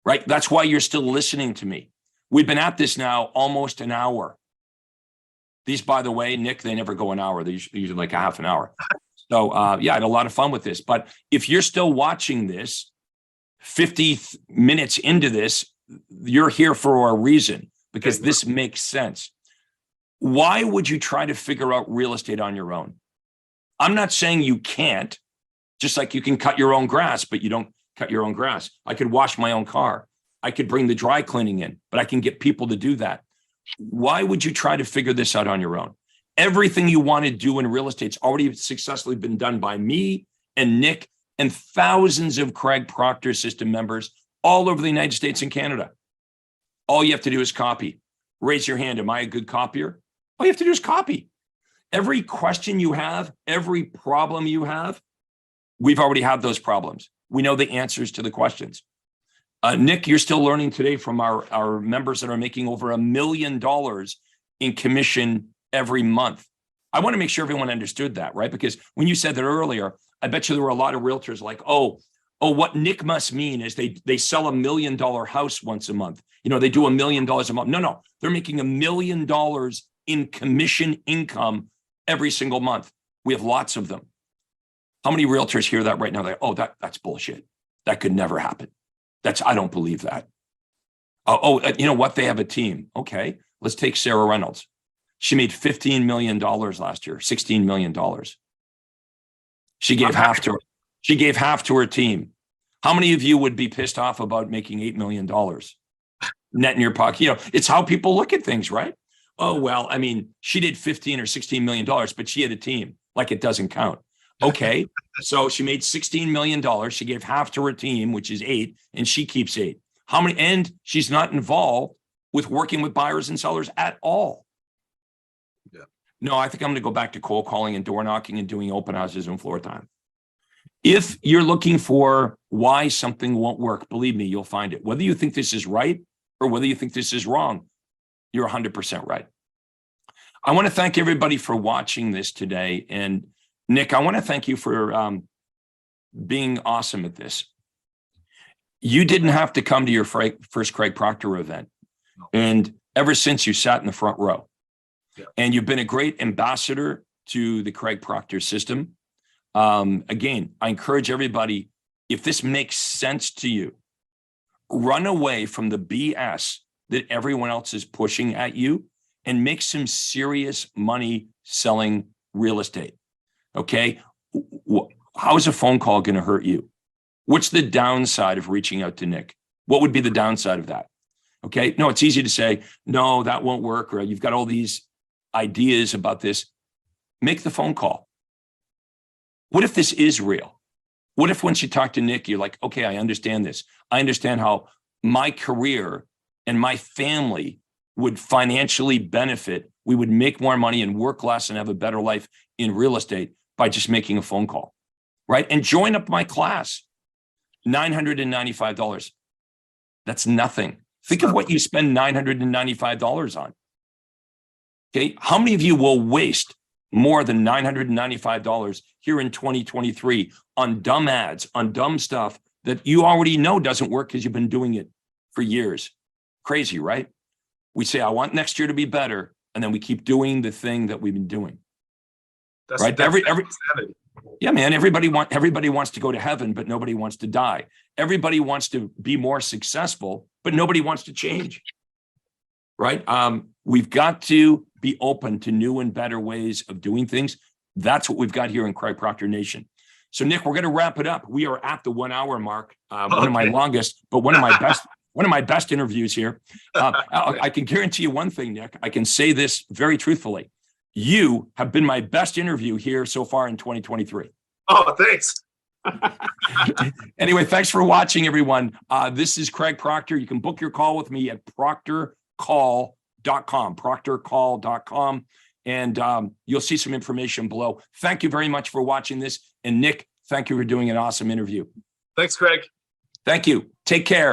right? That's why you're still listening to me. We've been at this now almost an hour. These, by the way, Nick, they never go an hour. They're usually like a half an hour. So yeah, I had a lot of fun with this. But if you're still watching this, 50 minutes into this, you're here for a reason, because this makes sense. Why would you try to figure out real estate on your own? I'm not saying you can't, just like you can cut your own grass, but you don't cut your own grass. I could wash my own car. I could bring the dry cleaning in, but I can get people to do that. Why would you try to figure this out on your own? Everything you want to do in real estate's already successfully been done by me and Nick and thousands of Craig Proctor system members all over the United States and Canada. All you have to do is copy. Raise your hand. Am I a good copier? All you have to do is copy. Every question you have, every problem you have, we've already had those problems. We know the answers to the questions. Nick, you're still learning today from our members that are making over $1 million in commission every month. I want to make sure everyone understood that, right? Because when you said that earlier, I bet you there were a lot of realtors like, oh, what Nick must mean is they sell $1 million house once a month. You know, they do $1 million a month. No, they're making $1 million in commission income every single month. We have lots of them. How many realtors hear that right now? They're, oh, that's bullshit. That could never happen. I don't believe that. You know what? They have a team. Okay, let's take Sarah Reynolds. She made $15 million last year, $16 million. She gave half to her team. How many of you would be pissed off about making $8 million net in your pocket? You know, it's how people look at things, right? Oh, well, I mean, she did $15 or $16 million, but she had a team. Like, it doesn't count. Okay, so she made $16 million. She gave half to her team, which is 8, and she keeps 8. How many? And she's not involved with working with buyers and sellers at all. Yeah. No, I think I'm going to go back to cold calling and door knocking and doing open houses and floor time. If you're looking for why something won't work, believe me, you'll find it. Whether you think this is right or whether you think this is wrong, you're 100% right. I want to thank everybody for watching this today. And Nick, I want to thank you for being awesome at this. You didn't have to come to your first Craig Proctor event. No. And ever since, you sat in the front row. Yeah. And you've been a great ambassador to the Craig Proctor system. Again, I encourage everybody, if this makes sense to you, run away from the BS that everyone else is pushing at you and make some serious money selling real estate. Okay. How is a phone call going to hurt you? What's the downside of reaching out to Nick? What would be the downside of that? Okay. No, it's easy to say, no, that won't work. Or you've got all these ideas about this. Make the phone call. What if this is real? What if once you talk to Nick, you're like, okay, I understand this. I understand how my career and my family would financially benefit. We would make more money and work less and have a better life in real estate by just making a phone call, right? And join up my class, $995. That's nothing. Think of what you spend $995 on. Okay, how many of you will waste more than $995 here in 2023 on dumb ads, on dumb stuff that you already know doesn't work because you've been doing it for years? Crazy, right? We say, I want next year to be better, and then we keep doing the thing that we've been doing. That's, right? That's Yeah, man. Everybody wants to go to heaven, but nobody wants to die. Everybody wants to be more successful, but nobody wants to change. Right? We've got to be open to new and better ways of doing things. That's what we've got here in Craig Proctor Nation. So, Nick, we're going to wrap it up. We are at the 1 hour mark. One of my longest, but one of my best. One of my best interviews here. I can guarantee you one thing, Nick. I can say this very truthfully. You have been my best interview here so far in 2023. Oh, thanks. Anyway, thanks for watching, everyone. This is Craig Proctor. You can book your call with me at proctorcall.com, proctorcall.com, and you'll see some information below. Thank you very much for watching this. And Nick, thank you for doing an awesome interview. Thanks, Craig. Thank you. Take care.